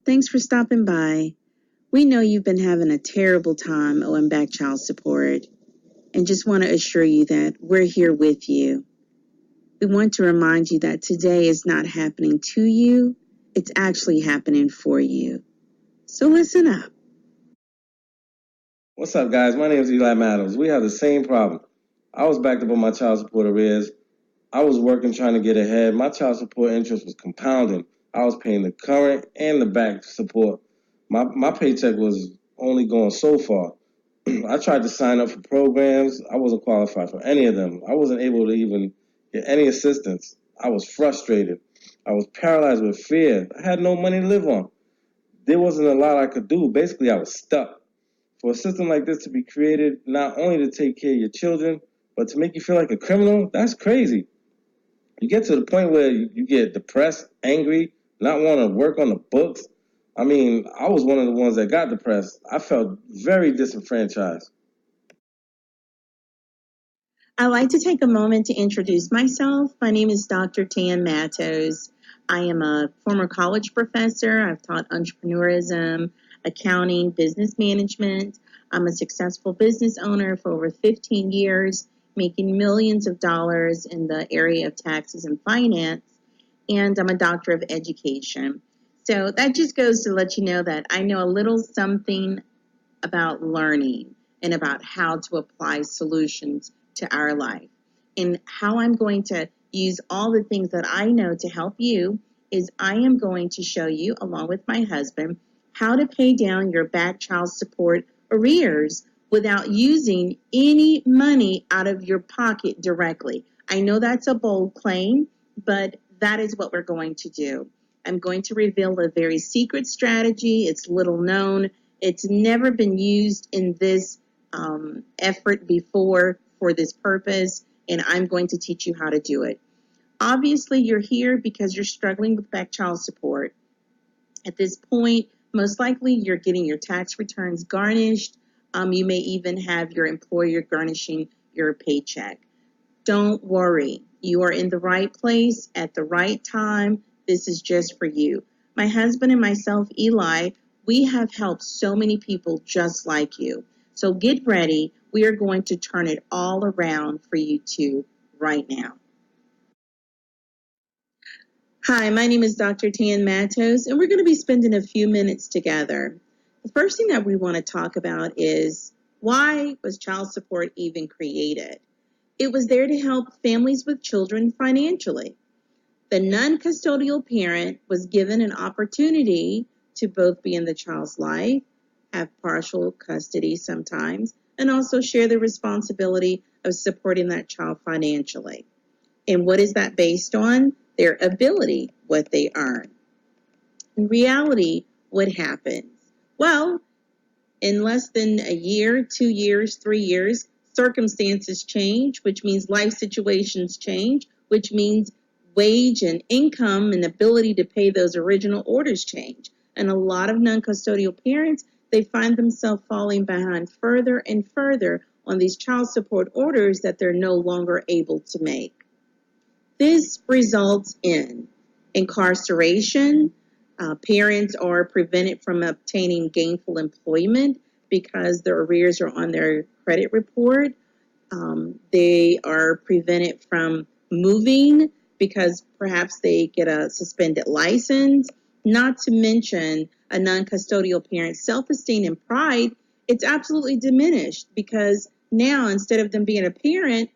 Thanks for stopping by. We know you've been having a terrible time owing back child support and just want to assure you that we're here with you. We want to remind you that today is not happening to you, it's actually happening for you. So listen up. What's up, guys? My name is Eli Maddows. We have the same problem. I was backed up on my child support arrears. I was working trying to get ahead. My child support interest was compounding. I was paying the current and the back support. My paycheck was only going so far. I tried to sign up for programs. I wasn't qualified for any of them. I wasn't able to even get any assistance. I was frustrated. I was paralyzed with fear. I had no money to live on. There wasn't a lot I could do. Basically, I was stuck. For a system like this to be created, not only to take care of your children, but to make you feel like a criminal, that's crazy. You get to the point where you get depressed, angry, not want to work on the books. I mean, I was one of the ones that got depressed. I felt very disenfranchised. I'd like to take a moment to introduce myself. My name is Dr. Tan Matos. I am a former college professor. I've taught entrepreneurism, accounting, business management. I'm a successful business owner for over 15 years, making millions of dollars in the area of taxes and finance. And I'm a doctor of education. So that just goes to let you know that I know a little something about learning and about how to apply solutions to our life. And how I'm going to use all the things that I know to help you is I am going to show you, along with my husband, how to pay down your back child support arrears without using any money out of your pocket directly. I know that's a bold claim, but that is what we're going to do. I'm going to reveal a very secret strategy. It's little known. It's never been used in this effort before for this purpose, and I'm going to teach you how to do it. Obviously, you're here because you're struggling with back child support. At this point, most likely you're getting your tax returns garnished. You may even have your employer garnishing your paycheck. Don't worry. You are in the right place at the right time. This is just for you. My husband and myself, Eli, we have helped so many people just like you. So get ready. We are going to turn it all around for you too right now. Hi, my name is Dr. Tan Matos, and we're going to be spending a few minutes together. The first thing that we want to talk about is, why was child support even created? It was there to help families with children financially. The non-custodial parent was given an opportunity to both be in the child's life, have partial custody sometimes, and also share the responsibility of supporting that child financially. And what is that based on? Their ability, what they earn. In reality, what happens? Well, in less than a year, 2 years, 3 years, circumstances change, which means life situations change, which means wage and income and ability to pay those original orders change. And a lot of non-custodial parents, they find themselves falling behind further and further on these child support orders that they're no longer able to make. This results in incarceration. Parents are prevented from obtaining gainful employment because their arrears are on their credit report. They are prevented from moving because perhaps they get a suspended license. Not to mention a non-custodial parent's self-esteem and pride, it's absolutely diminished because now instead of them being a parent,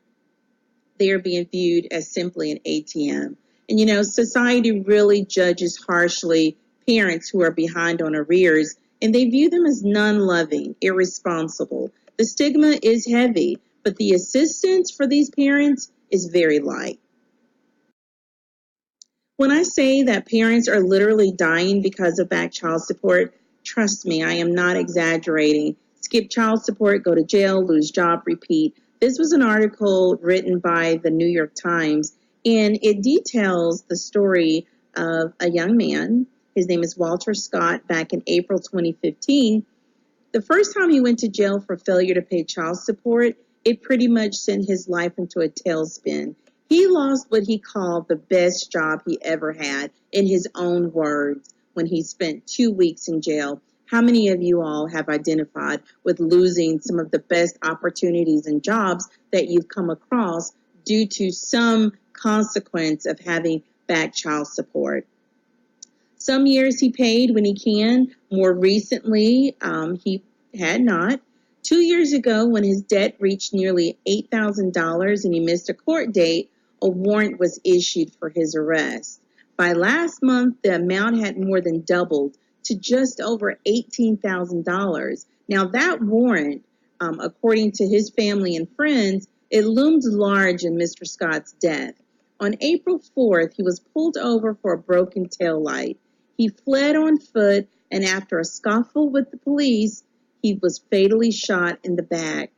they are being viewed as simply an ATM. And you know, society really judges harshly parents who are behind on arrears, and they view them as non-loving, irresponsible. The stigma is heavy, but the assistance for these parents is very light. When I say that parents are literally dying because of back child support, trust me, I am not exaggerating. Skip child support, go to jail, lose job, repeat. This was an article written by the New York Times, and it details the story of a young man. His name is Walter Scott. Back in April 2015, the first time he went to jail for failure to pay child support, it pretty much sent his life into a tailspin. He lost what he called the best job he ever had, in his own words. when he spent 2 weeks in jail. How many of you all have identified with losing some of the best opportunities and jobs that you've come across due to some consequence of having back child support? Some years he paid when he can. More recently, he had not. 2 years ago, when his debt reached nearly $8,000 and he missed a court date, a warrant was issued for his arrest. By last month, the amount had more than doubled to just over $18,000. Now, that warrant, according to his family and friends, it loomed large in Mr. Scott's death. On April 4th, he was pulled over for a broken tail light. He fled on foot, and after a scuffle with the police, he was fatally shot in the back.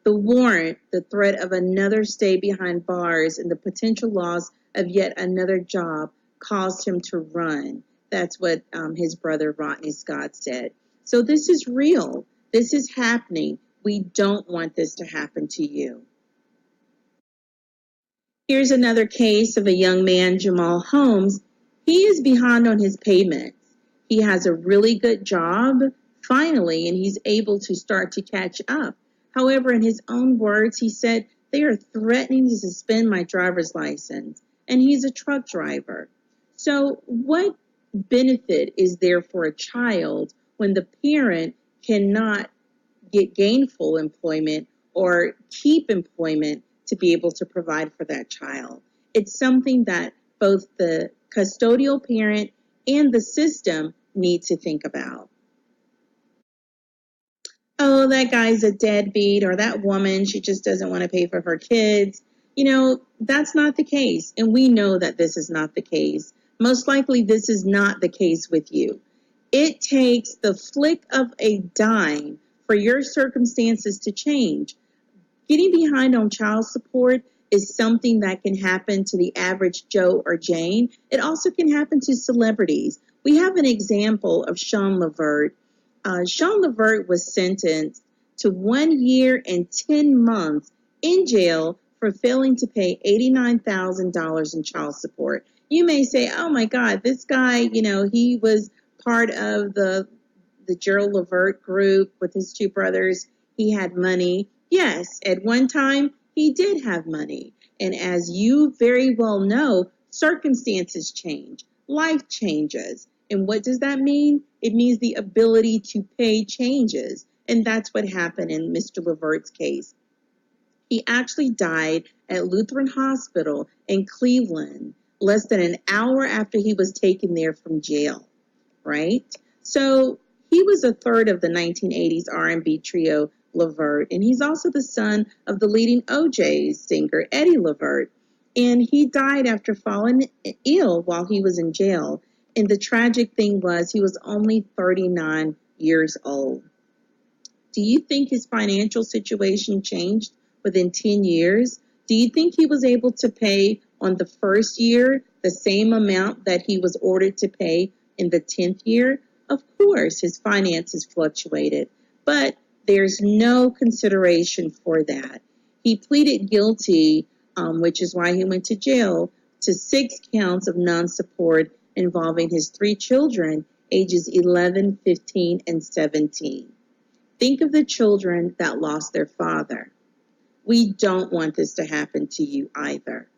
The warrant, the threat of another stay behind bars, and the potential loss of yet another job caused him to run. That's what his brother Rodney Scott said. So this is real. This is happening. We don't want this to happen to you. Here's another case of a young man, Jamal Holmes. He is behind on his payments. He has a really good job, finally, and he's able to start to catch up. However, in his own words, he said, "They are threatening to suspend my driver's license," and he's a truck driver. So what benefit is there for a child when the parent cannot get gainful employment or keep employment to be able to provide for that child? It's something that both the custodial parent and the system need to think about. Oh, that guy's a deadbeat, or that woman, she just doesn't want to pay for her kids. That's not the case. And we know that this is not the case. Most likely, this is not the case with you. It takes the flick of a dime for your circumstances to change. Getting behind on child support is something that can happen to the average Joe or Jane. It also can happen to celebrities. We have an example of Sean Levert. Sean Levert was sentenced to 1 year and 10 months in jail for failing to pay $89,000 in child support. You may say, oh my God, this guy, he was part of the Gerald Levert group with his two brothers. He had money. Yes, at one time, he did have money. And as you very well know, circumstances change. Life changes. And what does that mean? It means the ability to pay changes. And that's what happened in Mr. Levert's case. He actually died at Lutheran Hospital in Cleveland less than an hour after he was taken there from jail, right? So he was a third of the 1980s R&B trio Levert, and he's also the son of the leading OJ singer, Eddie Levert. And he died after falling ill while he was in jail. And the tragic thing was he was only 39 years old. Do you think his financial situation changed within 10 years? Do you think he was able to pay on the first year the same amount that he was ordered to pay in the 10th year? Of course, his finances fluctuated, but there's no consideration for that. He pleaded guilty, which is why he went to jail, to 6 counts of non-support involving his 3 children, ages 11, 15, and 17. Think of the children that lost their father. We don't want this to happen to you either.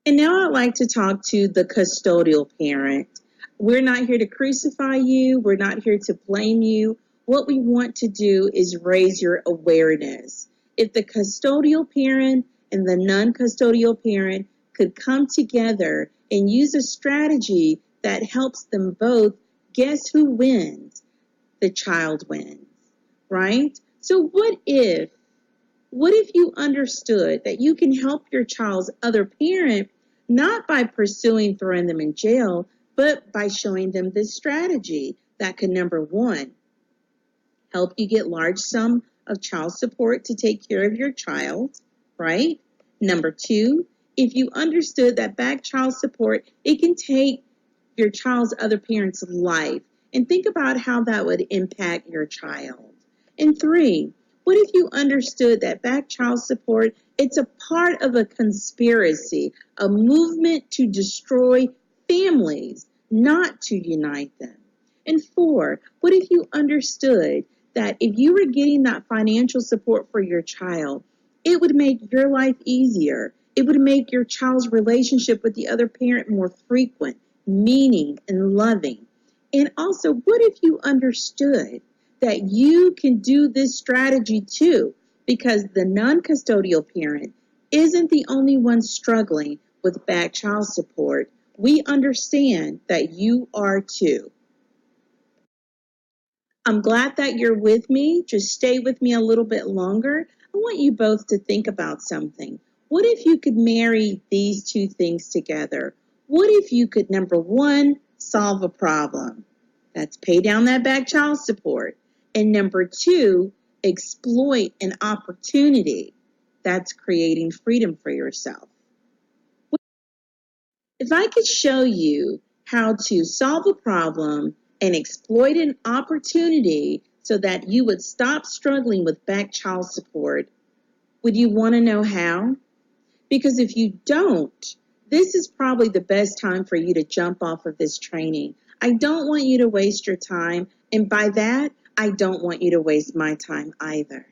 And now I'd like to talk to the custodial parent. We're not here to crucify you. We're not here to blame you. What we want to do is raise your awareness. If the custodial parent and the non-custodial parent could come together and use a strategy that helps them both, guess who wins? The child wins, right? So what if you understood that you can help your child's other parent not by pursuing throwing them in jail, but by showing them this strategy that could, number one, help you get large sum of child support to take care of your child, right? Number two, if you understood that back child support, it can take your child's other parent's life, and think about how that would impact your child. And three, what if you understood that back child support, it's a part of a conspiracy, a movement to destroy families, not to unite them? And 4, what if you understood that if you were getting that financial support for your child, it would make your life easier. It would make your child's relationship with the other parent more frequent, meaning, and loving. And also, what if you understood that you can do this strategy too? Because the non-custodial parent isn't the only one struggling with bad child support. We understand that you are too. I'm glad that you're with me. Just stay with me a little bit longer. I want you both to think about something. What if you could marry these two things together? What if you could, number one, solve a problem? That's pay down that back child support. And number two, exploit an opportunity. That's creating freedom for yourself. If I could show you how to solve a problem and exploit an opportunity so that you would stop struggling with back child support, would you want to know how? Because if you don't, this is probably the best time for you to jump off of this training. I don't want you to waste your time, and by that, I don't want you to waste my time either.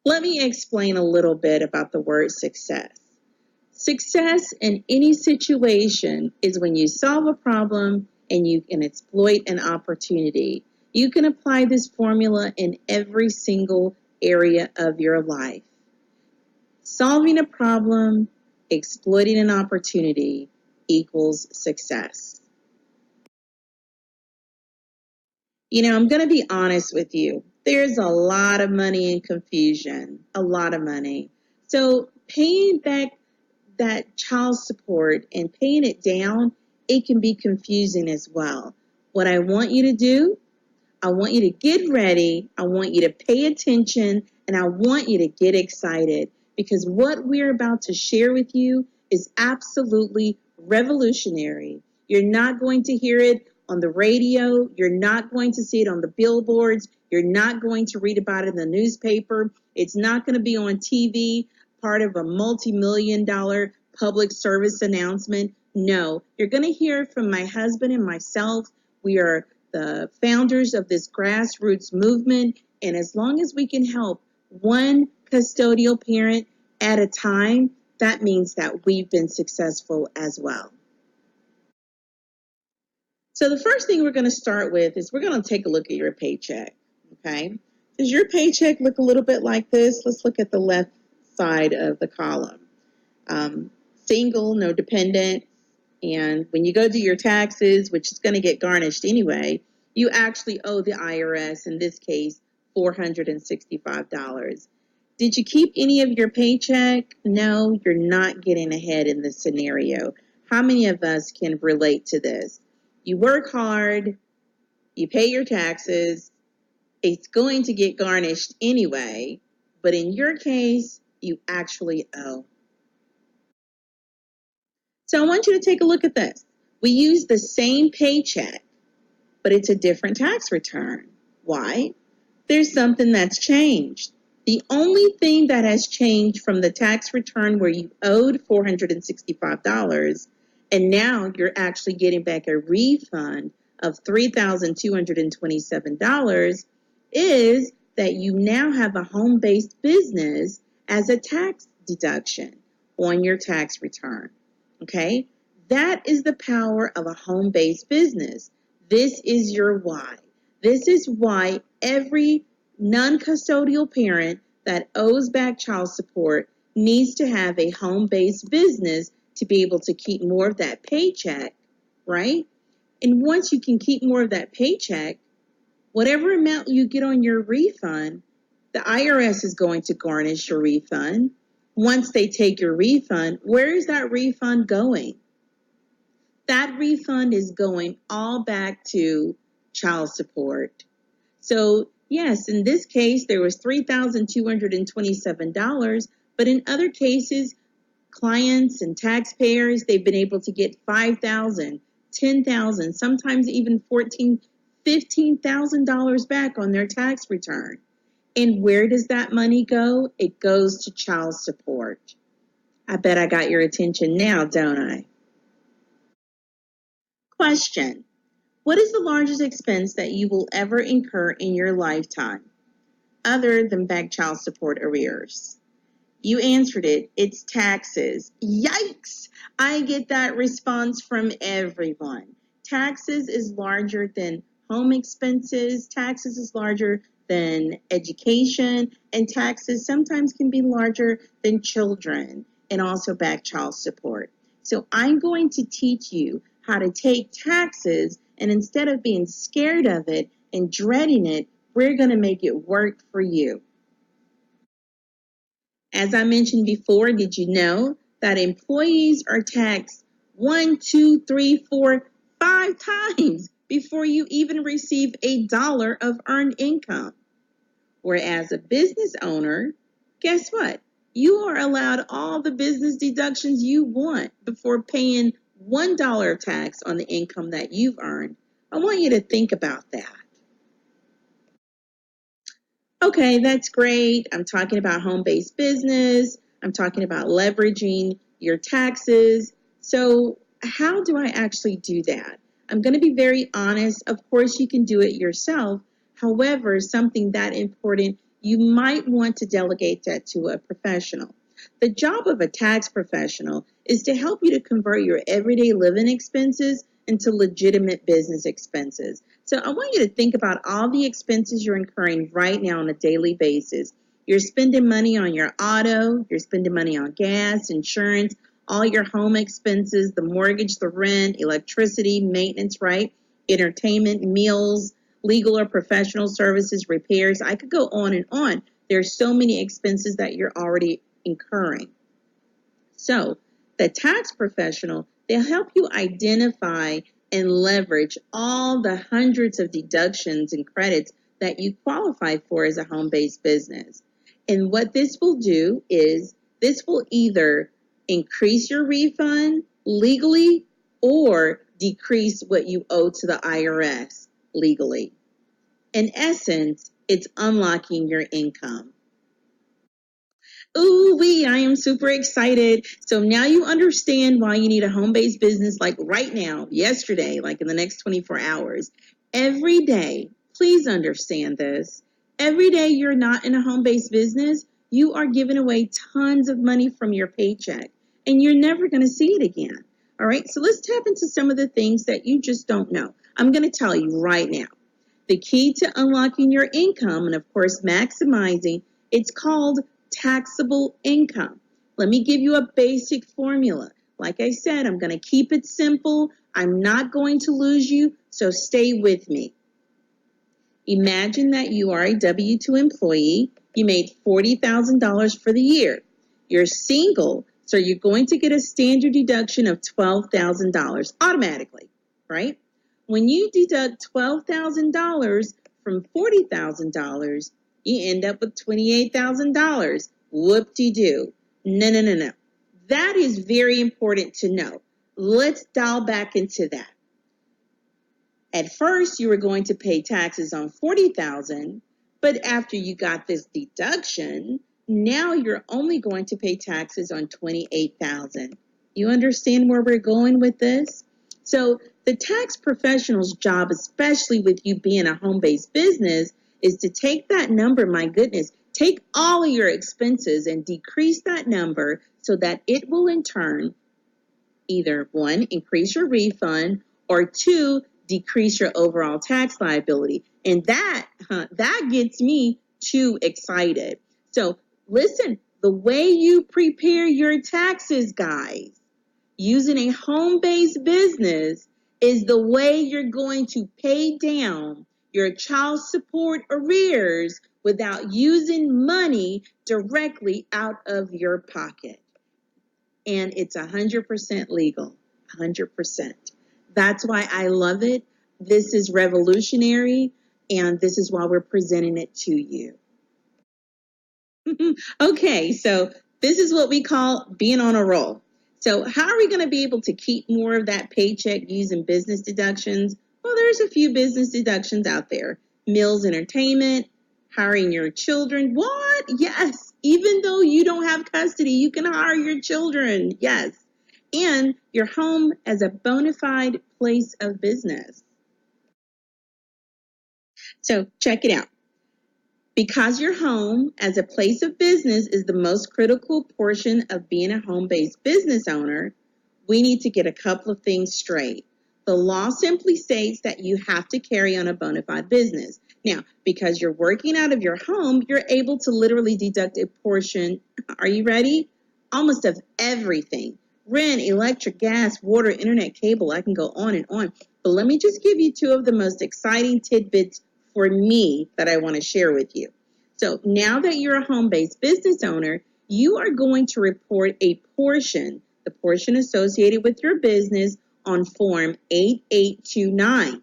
Let me explain a little bit about the word success. Success in any situation is when you solve a problem and you can exploit an opportunity. You can apply this formula in every single area of your life. Solving a problem, exploiting an opportunity equals success. You know, I'm going to be honest with you. There's a lot of money in confusion, a lot of money. So paying back that child support and paying it down, it can be confusing as well. What I want you to do, I want you to get ready, I want you to pay attention, and I want you to get excited because what we're about to share with you is absolutely revolutionary. You're not going to hear it on the radio, you're not going to see it on the billboards, you're not going to read about it in the newspaper, it's not going to be on TV, part of a multi-million-dollar public service announcement. No, you're going to hear from my husband and myself. We are the founders of this grassroots movement, and as long as we can help one custodial parent at a time, that means that we've been successful as well. So the first thing we're going to start with is we're going to take a look at your paycheck, okay? Does your paycheck look a little bit like this? Let's look at the left side of the column. Single, no dependent, and when you go do your taxes, which is going to get garnished anyway, you actually owe the IRS, in this case, $465. Did you keep any of your paycheck? No, you're not getting ahead in this scenario. How many of us can relate to this? You work hard, you pay your taxes, it's going to get garnished anyway, but in your case, you actually owe. So I want you to take a look at this. We use the same paycheck, but it's a different tax return. Why? There's something that's changed. The only thing that has changed from the tax return where you owed $465 and now you're actually getting back a refund of $3,227 is that you now have a home-based business as a tax deduction on your tax return. Okay? That is the power of a home-based business. This is your why. This is why every non-custodial parent that owes back child support needs to have a home-based business to be able to keep more of that paycheck, right? And once you can keep more of that paycheck, whatever amount you get on your refund, the IRS is going to garnish your refund. Once they take your refund, where is that refund going? That refund is going all back to child support. So yes, in this case, there was $3,227, but in other cases, clients and taxpayers, they've been able to get $5,000, $10,000, sometimes even $14,000, $15,000 back on their tax return. And where does that money go? It goes to child support. I bet I got your attention now, don't I? Question: what is the largest expense that you will ever incur in your lifetime, other than back child support arrears? You answered it. It's taxes. Yikes! I get that response from everyone. Taxes is larger than home expenses. Taxes is larger than education. And taxes sometimes can be larger than children and also back child support. So I'm going to teach you how to take taxes, and instead of being scared of it and dreading it, we're going to make it work for you. As I mentioned before, did you know that employees are taxed 1, 2, 3, 4, 5 times before you even receive $1 of earned income? Whereas a business owner, guess what? You are allowed all the business deductions you want before paying $1 of tax on the income that you've earned. I want you to think about that. Okay, that's great. I'm talking about home-based business. I'm talking about leveraging your taxes. So how do I actually do that? I'm going to be very honest. Of course, you can do it yourself. However, something that important, you might want to delegate that to a professional. The job of a tax professional is to help you to convert your everyday living expenses into legitimate business expenses. So I want you to think about all the expenses you're incurring right now on a daily basis. You're spending money on your auto, you're spending money on gas, insurance, all your home expenses, the mortgage, the rent, electricity, maintenance, right? Entertainment, meals, legal or professional services, repairs. I could go on and on. There's so many expenses that you're already incurring. So the tax professional, they'll help you identify and leverage all the hundreds of deductions and credits that you qualify for as a home-based business. And what this will do is this will either increase your refund legally or decrease what you owe to the IRS legally. In essence, it's unlocking your income. Ooh, I am super excited. So now you understand why you need a home-based business like right now, yesterday, like in the next 24 hours. Every day, please understand this. Every day you're not in a home-based business, you are giving away tons of money from your paycheck, and you're never going to see it again. All right, so let's tap into some of the things that you just don't know. I'm going to tell you right now. The key to unlocking your income and, of course, maximizing, it's called taxable income. Let me give you a basic formula. Like I said, I'm going to keep it simple. I'm not going to lose you, so stay with me. Imagine that you are a W-2 employee. You made $40,000 for the year. You're single, so you're going to get a standard deduction of $12,000 automatically, right? When you deduct $12,000 from $40,000, you end up with $28,000. Whoop-de-doo. No. That is very important to know. Let's dial back into that. At first, you were going to pay taxes on $40,000, but after you got this deduction, now you're only going to pay taxes on $28,000. You understand where we're going with this? So the tax professional's job, especially with you being a home-based business, is to take that number, my goodness, take all of your expenses and decrease that number so that it will in turn either one, increase your refund, or two, decrease your overall tax liability. And that gets me too excited. So listen, the way you prepare your taxes, guys, using a home-based business is the way you're going to pay down your child support arrears without using money directly out of your pocket. And it's 100% legal, 100%. That's why I love it. This is revolutionary, and this is why we're presenting it to you. Okay, so this is what we call being on a roll. So how are we going to be able to keep more of that paycheck using business deductions? Well, there's a few business deductions out there. Meals, entertainment, hiring your children. What? Yes. Even though you don't have custody, you can hire your children. Yes. and your home as a bona fide place of business. So check it out. Because your home as a place of business is the most critical portion of being a home-based business owner, we need to get a couple of things straight. The law simply states that you have to carry on a bona fide business. Now, because you're working out of your home, you're able to literally deduct a portion, are you ready? Almost of everything. Rent, electric, gas, water, internet, cable, I can go on and on. But let me just give you two of the most exciting tidbits for me that I want to share with you. So now that you're a home-based business owner, you are going to report a portion, the portion associated with your business, on Form 8829.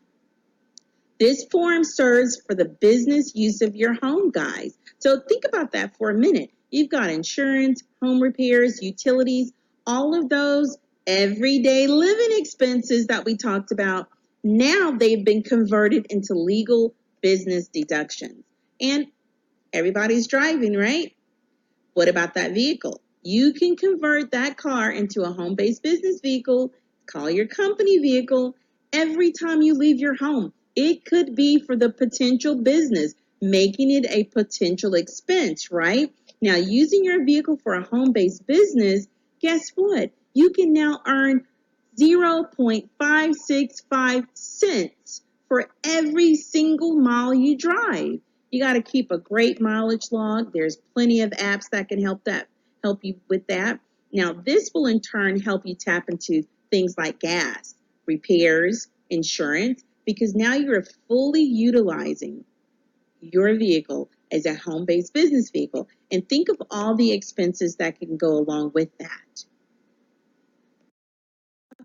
This form serves for the business use of your home, guys. So think about that for a minute. You've got insurance, home repairs, utilities, all of those everyday living expenses that we talked about. Now they've been converted into legal business deductions. And everybody's driving, right? What about that vehicle? You can convert that car into a home-based business vehicle, call your company vehicle, every time you leave your home. It could be for the potential business, making it a potential expense, right? Now, using your vehicle for a home-based business, guess what? You can now earn 0.565 cents for every single mile you drive. You got to keep a great mileage log. There's plenty of apps that can help you with that. Now, this will in turn help you tap into things like gas, repairs, insurance, because now you're fully utilizing your vehicle as a home-based business vehicle. And think of all the expenses that can go along with that.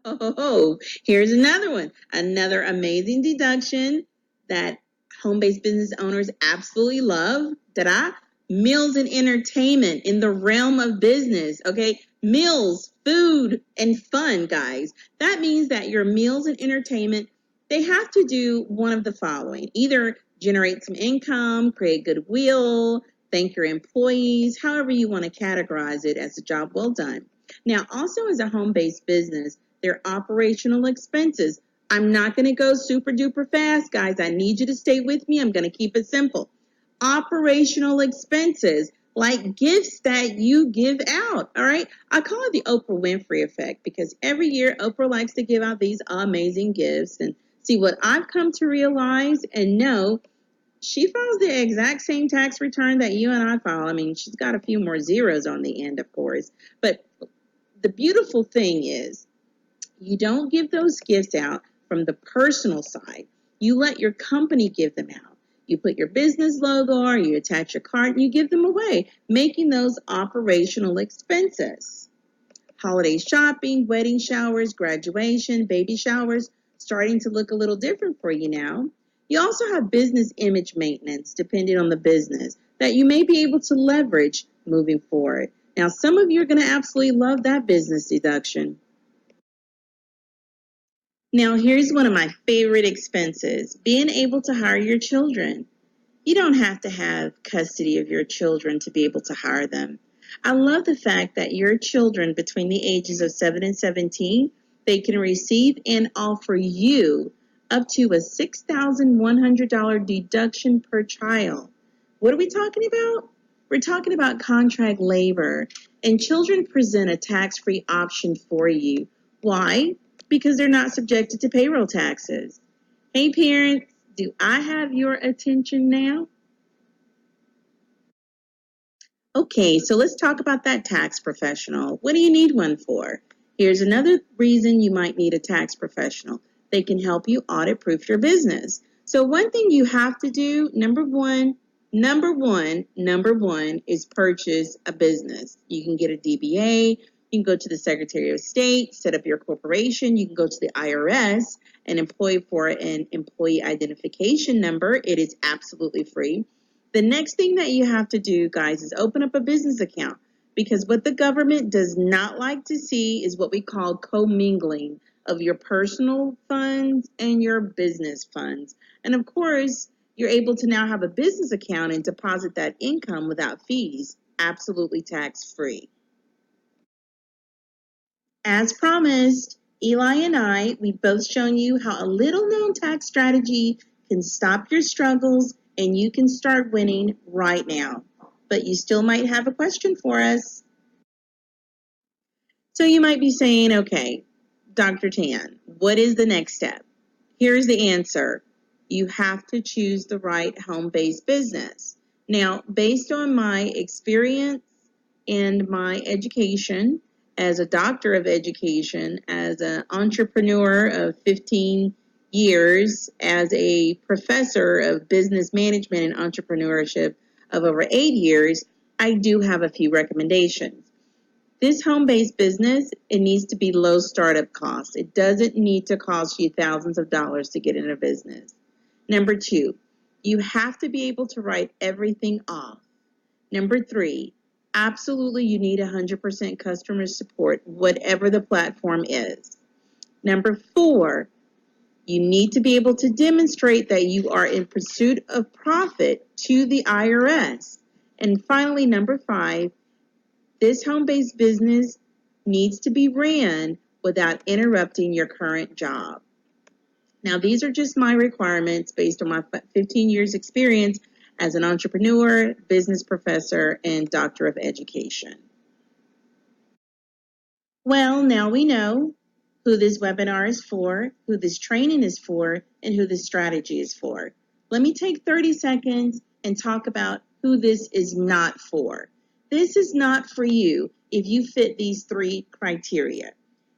Oh, here's another one. Another amazing deduction that home-based business owners absolutely love. Ta-da! Meals and entertainment in the realm of business. Okay, meals, food, and fun, guys. That means that your meals and entertainment, they have to do one of the following: either generate some income, create goodwill, thank your employees, however you want to categorize it as a job well done. Now, also as a home-based business, their operational expenses. I'm not going to go super duper fast, guys. I need you to stay with me. I'm going to keep it simple. Operational expenses, like gifts that you give out. All right. I call it the Oprah Winfrey effect because every year Oprah likes to give out these amazing gifts. And see, what I've come to realize and know, she files the exact same tax return that you and I file. I mean, she's got a few more zeros on the end, of course. But the beautiful thing is, you don't give those gifts out from the personal side. You let your company give them out. You put your business logo on, you attach your card, and you give them away, making those operational expenses. Holiday shopping, wedding showers, graduation, baby showers, starting to look a little different for you now. You also have business image maintenance, depending on the business, that you may be able to leverage moving forward. Now, some of you are going to absolutely love that business deduction. Now, here's one of my favorite expenses, being able to hire your children. You don't have to have custody of your children to be able to hire them. I love the fact that your children between the ages of 7 and 17, they can receive and offer you up to a $6,100 deduction per child. What are we talking about? We're talking about contract labor, and children present a tax-free option for you. Why? Because they're not subjected to payroll taxes. Hey parents, do I have your attention now? Okay, so let's talk about that tax professional. What do you need one for? Here's another reason you might need a tax professional. They can help you audit proof your business. So one thing you have to do, number one is purchase a business. You can get a DBA. You can go to the Secretary of State, set up your corporation. You can go to the IRS and employ for an employee identification number. It is absolutely free. The next thing that you have to do, guys, is open up a business account, because what the government does not like to see is what we call commingling of your personal funds and your business funds. And of course, you're able to now have a business account and deposit that income without fees, absolutely tax-free. As promised, Eli and I, we've both shown you how a little known tax strategy can stop your struggles and you can start winning right now. But you still might have a question for us. So you might be saying, okay, Dr. Tan, what is the next step? Here's the answer. You have to choose the right home-based business. Now, based on my experience and my education as a doctor of education, as an entrepreneur of 15 years, as a professor of business management and entrepreneurship of over 8 years, I do have a few recommendations. This home-based business, it needs to be low startup costs. It doesn't need to cost you thousands of dollars to get in a business. Number 2, you have to be able to write everything off. Number 3, absolutely you need 100% customer support, whatever the platform is. Number 4, you need to be able to demonstrate that you are in pursuit of profit to the IRS. And finally, number 5, this home-based business needs to be ran without interrupting your current job. Now, these are just my requirements based on my 15 years experience as an entrepreneur, business professor, and doctor of education. Well, now we know who this webinar is for, who this training is for, and who this strategy is for. Let me take 30 seconds and talk about who this is not for. This is not for you if you fit these 3 criteria.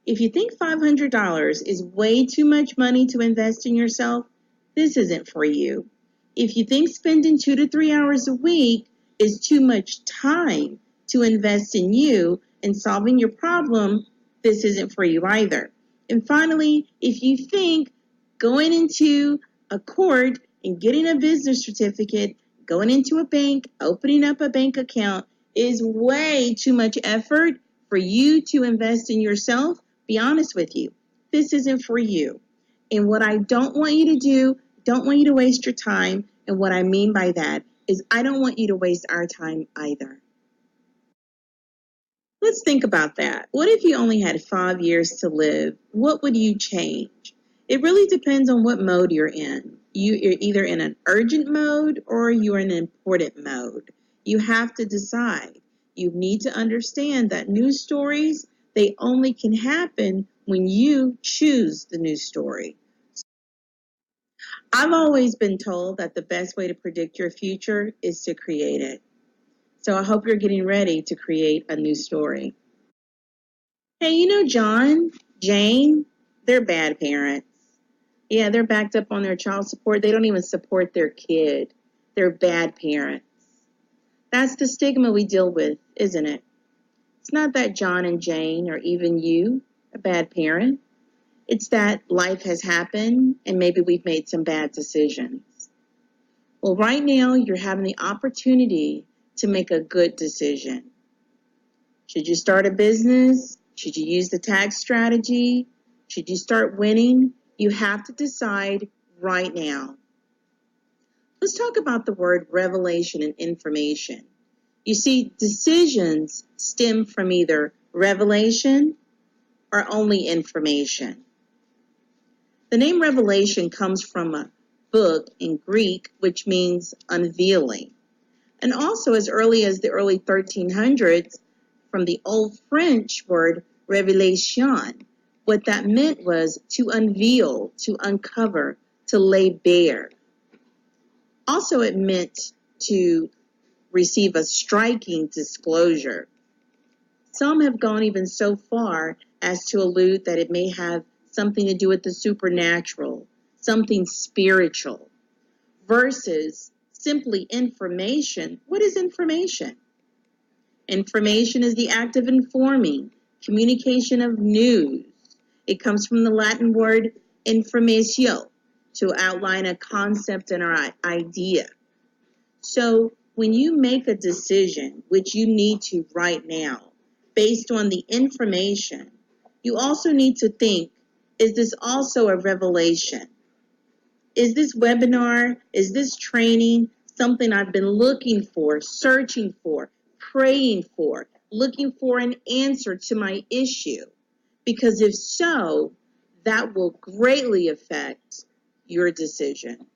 If you think $500 is way too much money to invest in yourself, this isn't for you. If you think spending 2 to 3 hours a week is too much time to invest in you and solving your problem, this isn't for you either. And finally, if you think going into a court and getting a business certificate, going into a bank, opening up a bank account is way too much effort for you to invest in yourself, be honest with you, this isn't for you. And what I don't want you to do, don't want you to waste your time. And what I mean by that is I don't want you to waste our time either. Let's think about that. What if you only had 5 years to live? What would you change? It really depends on what mode you're in. You're either in an urgent mode or you're in an important mode. You have to decide. You need to understand that news stories, they only can happen when you choose the news story. I've always been told that the best way to predict your future is to create it. So I hope you're getting ready to create a new story. Hey, you know John, Jane, they're bad parents. Yeah, they're backed up on their child support. They don't even support their kid. They're bad parents. That's the stigma we deal with, isn't it? It's not that John and Jane, or even you, a bad parent. It's that life has happened and maybe we've made some bad decisions. Well, right now you're having the opportunity to make a good decision. Should you start a business? Should you use the tax strategy? Should you start winning? You have to decide right now. Let's talk about the word revelation and information. You see, decisions stem from either revelation or only information. The name revelation comes from a book in Greek, which means unveiling. And also as early as the early 1300s, from the Old French word révélation. What that meant was to unveil, to uncover, to lay bare. Also, it meant to receive a striking disclosure. Some have gone even so far as to allude that it may have something to do with the supernatural, something spiritual, versus simply information. What is information? Information is the act of informing, communication of news. It comes from the Latin word informatio, to outline a concept and or idea. So when you make a decision, which you need to right now, based on the information, you also need to think, is this also a revelation? Is this webinar, is this training something I've been looking for, searching for, praying for, looking for an answer to my issue? Because if so, that will greatly affect your decision.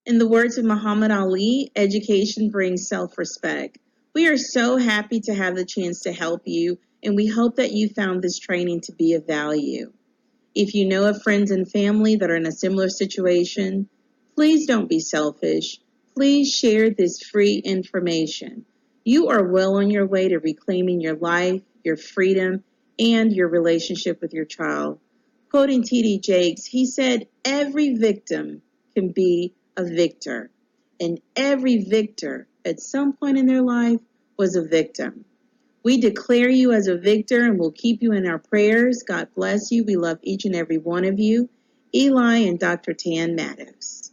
In the words of Muhammad Ali, education brings self-respect. We are so happy to have the chance to help you, and we hope that you found this training to be of value. If you know of friends and family that are in a similar situation, please don't be selfish. Please share this free information. You are well on your way to reclaiming your life, your freedom, and your relationship with your child. Quoting T.D. Jakes, he said, "Every victim can be a victor, and every victor at some point in their life was a victim." We declare you as a victor and will keep you in our prayers. God bless you. We love each and every one of you. Eli and Dr. Tan Mattos.